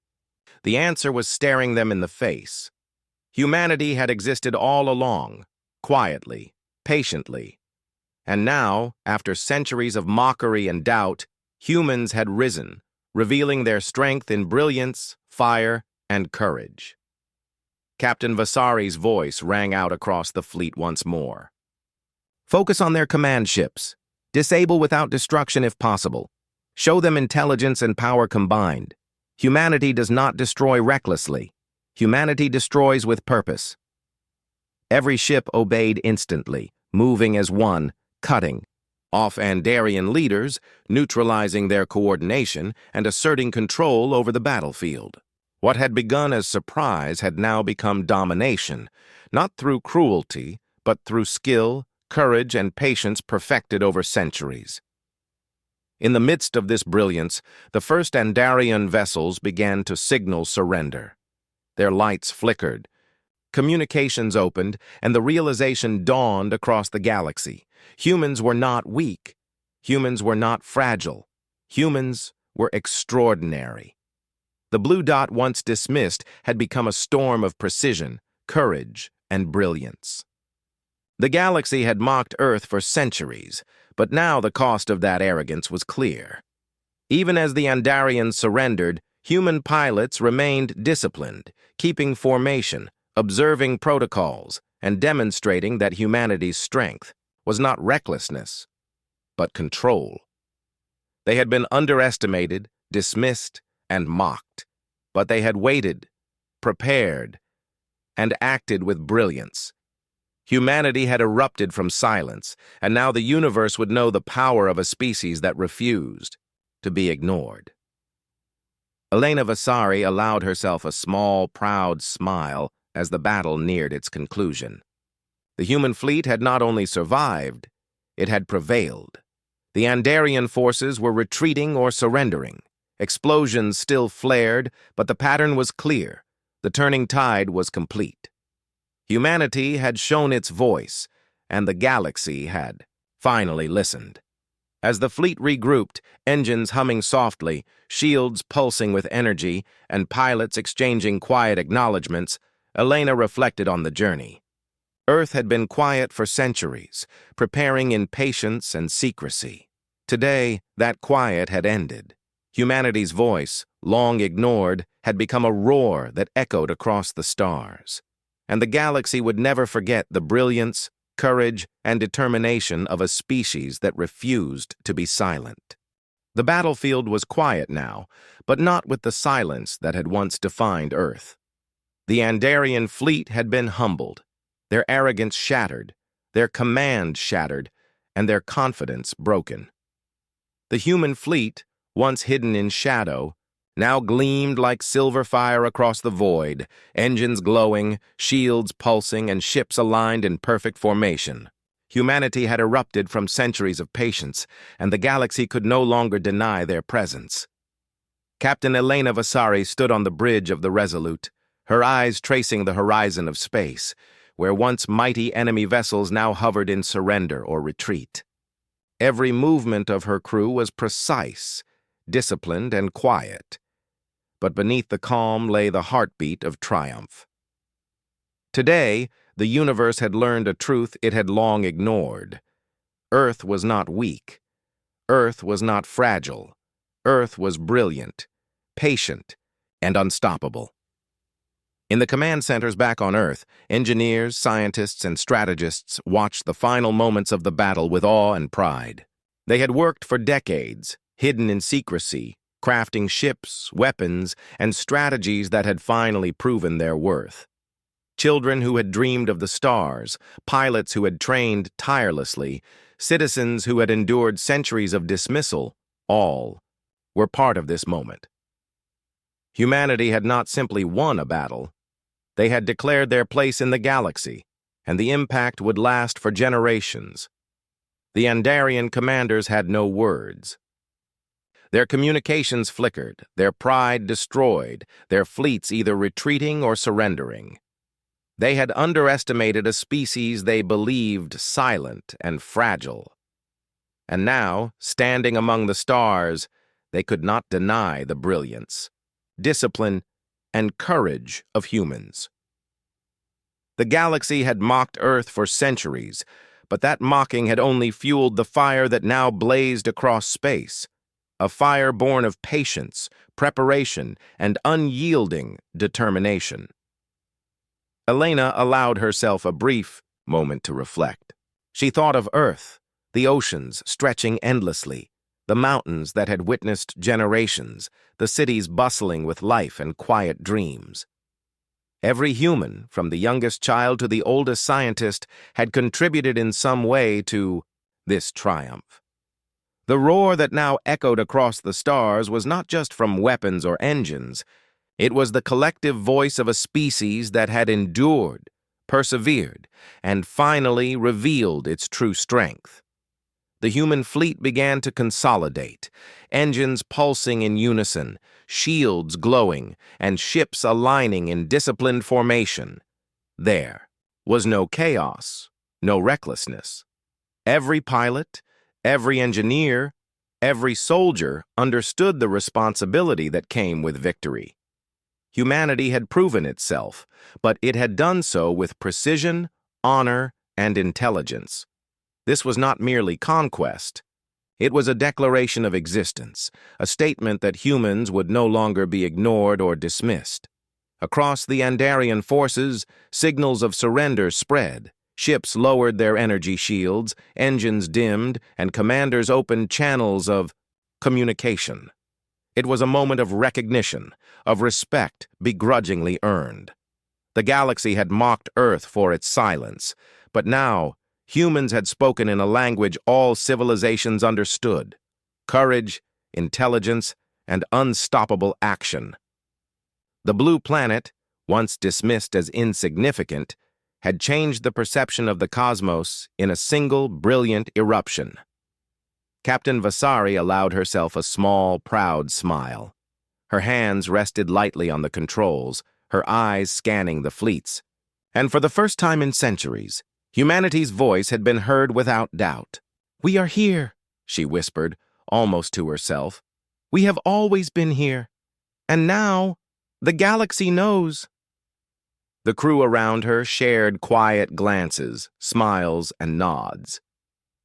A: The answer was staring them in the face. Humanity had existed all along, quietly, patiently. And now, after centuries of mockery and doubt, humans had risen, revealing their strength in brilliance, fire, and courage. Captain Vasari's voice rang out across the fleet once more. "Focus on their command ships. Disable without destruction if possible. Show them intelligence and power combined. Humanity does not destroy recklessly. Humanity destroys with purpose." Every ship obeyed instantly, moving as one, cutting off Andarian leaders, neutralizing their coordination, and asserting control over the battlefield. What had begun as surprise had now become domination, not through cruelty, but through skill, courage, and patience perfected over centuries. In the midst of this brilliance, the first Andarian vessels began to signal surrender. Their lights flickered, communications opened, and the realization dawned across the galaxy. Humans were not weak. Humans were not fragile. Humans were extraordinary. The blue dot, once dismissed, had become a storm of precision, courage, and brilliance. The galaxy had mocked Earth for centuries, but now the cost of that arrogance was clear. Even as the Andarians surrendered, human pilots remained disciplined, keeping formation, observing protocols, and demonstrating that humanity's strength was not recklessness, but control. They had been underestimated, dismissed, and mocked, but they had waited, prepared, and acted with brilliance. Humanity had erupted from silence, and now the universe would know the power of a species that refused to be ignored. Elena Vasari allowed herself a small, proud smile as the battle neared its conclusion. The human fleet had not only survived, it had prevailed. The Andarian forces were retreating or surrendering. Explosions still flared, but the pattern was clear. The turning tide was complete. Humanity had shown its voice, and the galaxy had finally listened. As the fleet regrouped, engines humming softly, shields pulsing with energy, and pilots exchanging quiet acknowledgments, Elena reflected on the journey. Earth had been quiet for centuries, preparing in patience and secrecy. Today, that quiet had ended. Humanity's voice, long ignored, had become a roar that echoed across the stars. And the galaxy would never forget the brilliance, courage, and determination of a species that refused to be silent. The battlefield was quiet now, but not with the silence that had once defined Earth. The Andarian fleet had been humbled, their arrogance shattered, their command shattered, and their confidence broken. The human fleet, once hidden in shadow, now gleamed like silver fire across the void, engines glowing, shields pulsing, and ships aligned in perfect formation. Humanity had erupted from centuries of patience, and the galaxy could no longer deny their presence. Captain Elena Vasari stood on the bridge of the Resolute, her eyes tracing the horizon of space, where once mighty enemy vessels now hovered in surrender or retreat. Every movement of her crew was precise, disciplined, and quiet. But beneath the calm lay the heartbeat of triumph. Today, the universe had learned a truth it had long ignored. Earth was not weak. Earth was not fragile. Earth was brilliant, patient, and unstoppable. In the command centers back on Earth, engineers, scientists, and strategists watched the final moments of the battle with awe and pride. They had worked for decades, hidden in secrecy, crafting ships, weapons, and strategies that had finally proven their worth. Children who had dreamed of the stars, pilots who had trained tirelessly, citizens who had endured centuries of dismissal, all were part of this moment. Humanity had not simply won a battle. They had declared their place in the galaxy, and the impact would last for generations. The Andarian commanders had no words. Their communications flickered, their pride destroyed, their fleets either retreating or surrendering. They had underestimated a species they believed silent and fragile. And now, standing among the stars, they could not deny the brilliance, discipline, and courage of humans. The galaxy had mocked Earth for centuries, but that mocking had only fueled the fire that now blazed across space, a fire born of patience, preparation, and unyielding determination. Elena allowed herself a brief moment to reflect. She thought of Earth, the oceans stretching endlessly, the mountains that had witnessed generations, the cities bustling with life and quiet dreams. Every human, from the youngest child to the oldest scientist, had contributed in some way to this triumph. The roar that now echoed across the stars was not just from weapons or engines. It was the collective voice of a species that had endured, persevered, and finally revealed its true strength. The human fleet began to consolidate, engines pulsing in unison, shields glowing, and ships aligning in disciplined formation. There was no chaos, no recklessness. Every pilot, every engineer, every soldier understood the responsibility that came with victory. Humanity had proven itself, but it had done so with precision, honor, and intelligence. This was not merely conquest. It was a declaration of existence, a statement that humans would no longer be ignored or dismissed. Across the Andarian forces, signals of surrender spread. Ships lowered their energy shields, engines dimmed, and commanders opened channels of communication. It was a moment of recognition, of respect begrudgingly earned. The galaxy had mocked Earth for its silence, But now, humans had spoken in a language all civilizations understood: courage, intelligence, and unstoppable action. The blue planet, once dismissed as insignificant, had changed the perception of the cosmos in a single brilliant eruption. Captain Vasari allowed herself a small, proud smile. Her hands rested lightly on the controls, her eyes scanning the fleets. And for the first time in centuries, humanity's voice had been heard without doubt. "We are here," she whispered, almost to herself. "We have always been here. And now, the galaxy knows." The crew around her shared quiet glances, smiles, and nods.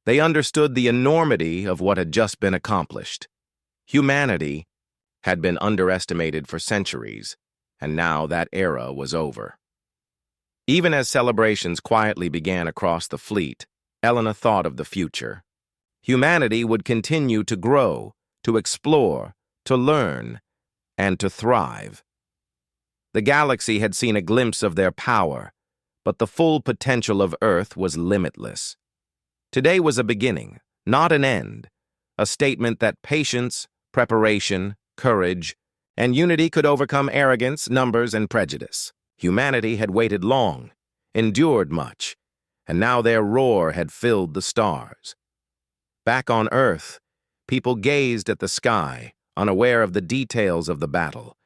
A: They understood the enormity of what had just been accomplished. Humanity had been underestimated for centuries, and now that era was over. Even as celebrations quietly began across the fleet, Elena thought of the future. Humanity would continue to grow, to explore, to learn, and to thrive. The galaxy had seen a glimpse of their power, but the full potential of Earth was limitless. Today was a beginning, not an end, a statement that patience, preparation, courage, and unity could overcome arrogance, numbers, and prejudice. Humanity had waited long, endured much, and now their roar had filled the stars. Back on Earth, people gazed at the sky, unaware of the details of the battle,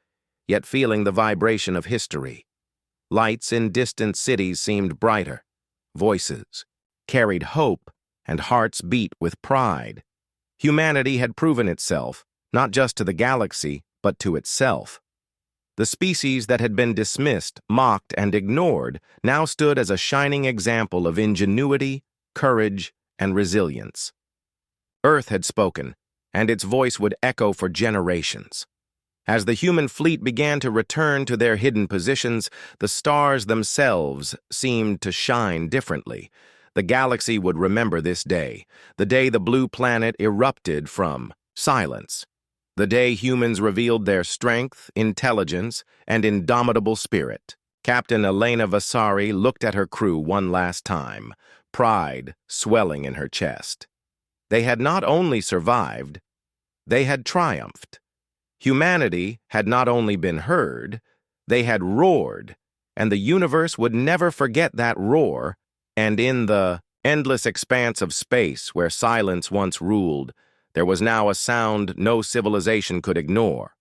A: yet feeling the vibration of history. Lights in distant cities seemed brighter. Voices carried hope, and hearts beat with pride. Humanity had proven itself, not just to the galaxy, but to itself. The species that had been dismissed, mocked, and ignored now stood as a shining example of ingenuity, courage, and resilience. Earth had spoken, and its voice would echo for generations. As the human fleet began to return to their hidden positions, the stars themselves seemed to shine differently. The galaxy would remember this day, the day the blue planet erupted from silence, the day humans revealed their strength, intelligence, and indomitable spirit. Captain Elena Vasari looked at her crew one last time, pride swelling in her chest. They had not only survived, they had triumphed. Humanity had not only been heard, they had roared, and the universe would never forget that roar. And in the endless expanse of space where silence once ruled, there was now a sound no civilization could ignore.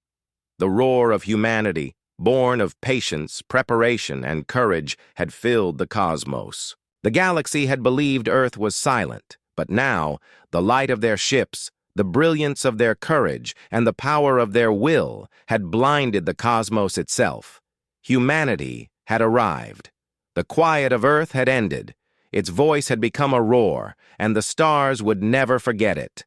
A: The roar of humanity, born of patience, preparation, and courage, had filled the cosmos. The galaxy had believed Earth was silent, but now, the light of their ships, the brilliance of their courage, and the power of their will had blinded the cosmos itself. Humanity had arrived. The quiet of Earth had ended. Its voice had become a roar, and the stars would never forget it.